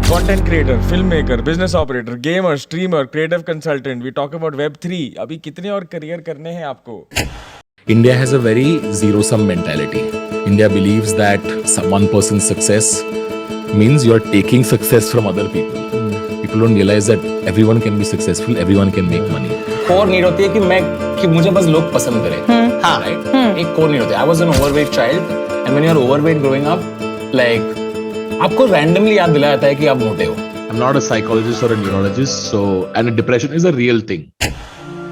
Content creator, filmmaker, business operator, gamer, streamer, creative consultant. We talk about Web3. अभी कितने और career करने हैं आपको? India has a very zero-sum mentality. India believes that one person's success means you're taking success from other people. People don't realize that everyone can be successful, everyone can make money. Core need होती है कि मुझे बस लोग पसंद करें. हाँ, right. एक कोर नीड होती है. I was an overweight child, and when you're overweight growing up, like आपको randomly याद दिलाया जाता है कि आप मोटे हो. I'm not a psychologist or a neurologist, so and depression is a real thing.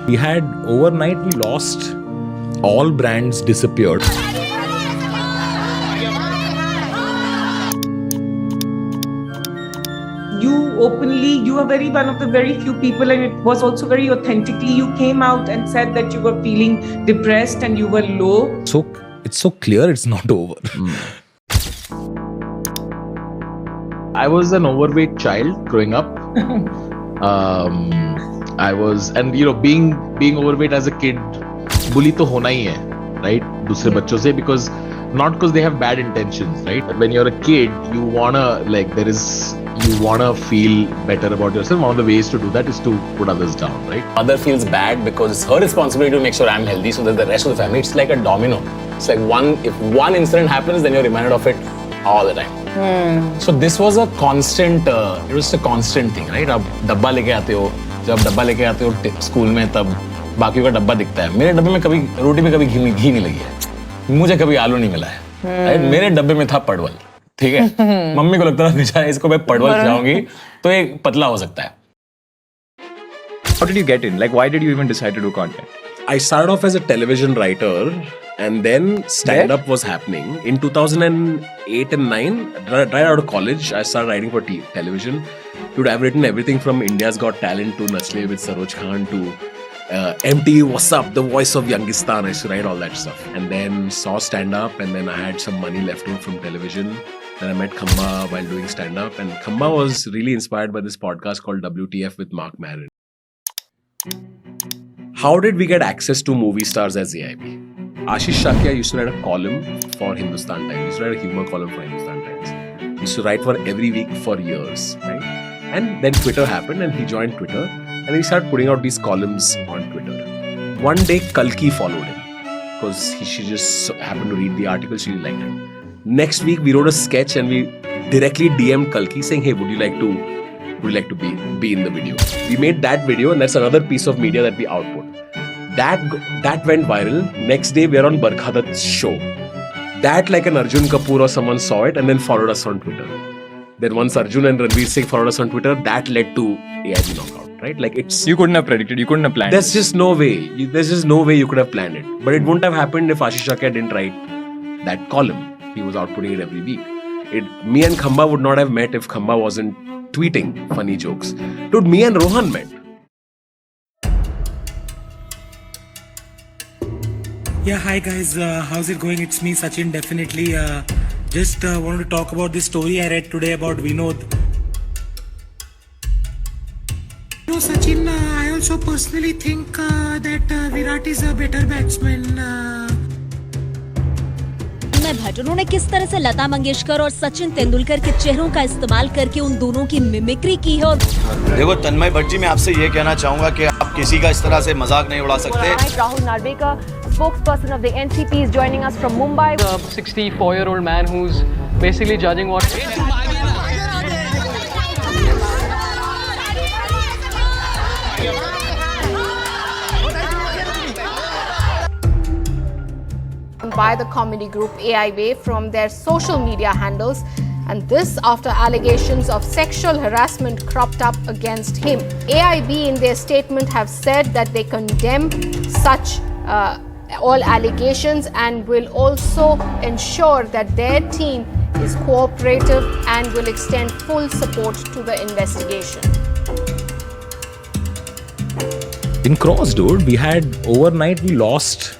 We had overnight we lost all brands disappeared. You were very one of the very few people, and it was also very authentically, you came out and said that you were feeling depressed and you were low. So it's so clear it's not over. I was an overweight child growing up. I was, and you know, being overweight as a kid, bully to hona hi hai, right? दूसरे बच्चों से, because not because they have bad intentions, right? When you're a kid, you wanna feel better about yourself. One of the ways to do that is to put others down, right? Mother feels bad because it's her responsibility to make sure I'm healthy, so that the rest of the family. It's like a domino. It's like if one incident happens, then you're reminded of it all the time. So this was a constant. It was a constant thing, right? आप डब्बा लेके आते हो. जब डब्बा लेके आते हो स्कूल में, तब बाकियों का डब्बा दिखता है. मेरे डब्बे में कभी रोटी में कभी घी नहीं लगी है. मुझे कभी आलू नहीं मिला है. Right? मेरे डब्बे में था परवल. ठीक है. मम्मी को लगता था बेचारा इसको मैं परवल खिलाऊंगी तो एक पतला हो सकता है. How did you get in? Like, why did you even decide to do content? I started off as a television writer, and then stand-up was happening. In 2008 and 9, right out of college, I started writing for television. Dude, I've written everything from India's Got Talent to Nasle with Saroj Khan to MTV What's Up, the voice of Youngistan. I used to write all that stuff. And then saw stand-up, and then I had some money left over from television. Then I met Khamba while doing stand-up, and Khamba was really inspired by this podcast called WTF with Mark Maron. How did we get access to movie stars as AIB? Ashish Shakya used to write a column for Hindustan Times. He used to write a humor column for Hindustan Times. He used to write for every week for years, right? And then Twitter happened, and he joined Twitter, and he started putting out these columns on Twitter. One day, Kalki followed him because she just happened to read the article. She liked it. Next week, we wrote a sketch, and we directly DM'd Kalki saying, "Hey, would you like to be in the video?" We made that video, and that's another piece of media that we output. That went viral. Next day, we're on Barkha Dutt's show. That, like an Arjun Kapoor or someone saw it and then followed us on Twitter. Then once Arjun and Ranveer Singh followed us on Twitter, that led to AIB Knockout, right? Like it's... You couldn't have predicted, you couldn't have planned. There's just no way. There's just no way you could have planned it. But it wouldn't have happened if Ashish Shakya didn't write that column. He was outputting it every week. Me and Khamba would not have met if Khamba wasn't tweeting funny jokes. Dude, me and Rohan met. Yeah, hi guys, how's it going? It's me, Sachin, definitely. Just wanted to talk about this story I read today about Vinod. You know, Sachin, I also personally think that Virat is a better batsman. मैं भट्ट, उन्होंने किस तरह से लता मंगेशकर और सचिन तेंदुलकर के चेहरों का इस्तेमाल करके उन दोनों की मिमिक्री की है. देखो तन्मय भट्ट जी, मैं आपसे ये कहना चाहूंगा कि आप किसी का इस तरह से मजाक नहीं उड़ा सकते. Rahul Narvekar, spokesperson of the NCP, is joining us from Mumbai. A 64-year-old man who's basically judging what... by the comedy group AIB from their social media handles, and this after allegations of sexual harassment cropped up against him. AIB in their statement have said that they condemn such all allegations and will also ensure that their team is cooperative and will extend full support to the investigation. In Cross, dude, we had overnight we lost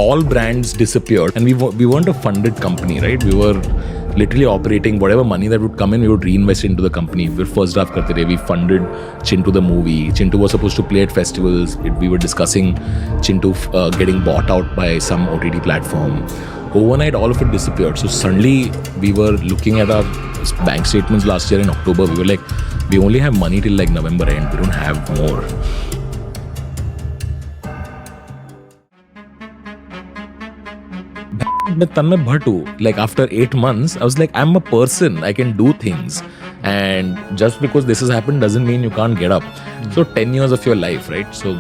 all brands disappeared, and we weren't a funded company, right? We were literally operating whatever money that would come in, we would reinvest into the company. We first draft karte rahe. We funded Chintu the movie. Chintu was supposed to play at festivals. We were discussing Chintu getting bought out by some OTT platform. Overnight, all of it disappeared. So suddenly, we were looking at our bank statements last year in October. We were like, we only have money till like November end. We don't have more. Tanmay Bhattu, like after 8 months, I was like, I'm a person. I can do things. And just because this has happened doesn't mean you can't get up. So 10 years of your life, right? So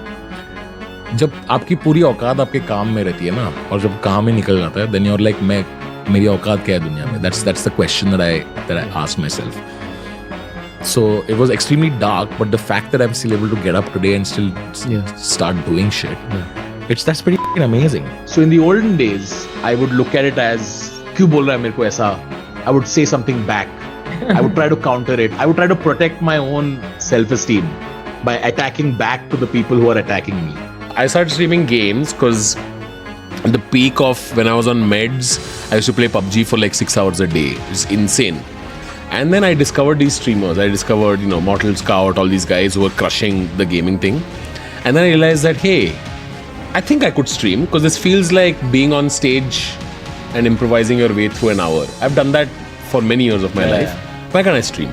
जब आपकी पूरी औकात आपके काम में रहती है ना, और जब काम ही निकल जाता है, then you're like, मेरी औकात क्या है दुनिया में? That's the question that I asked myself. So it was extremely dark, but the fact that I'm still able to get up today and still start doing shit, that's pretty amazing. So in the olden days, I would look at it as, क्यों बोल रहा है मेरे को ऐसा? I would say something back. I would try to counter it. I would try to protect my own self-esteem by attacking back to the people who are attacking me. I started streaming games because at the peak of when I was on meds, I used to play PUBG for like 6 hours a day. It's insane. And then I discovered these streamers. I discovered, Mortal Scout, all these guys who were crushing the gaming thing. And then I realized that, hey, I think I could stream because this feels like being on stage and improvising your way through an hour. I've done that for many years of my life. Why can't I stream?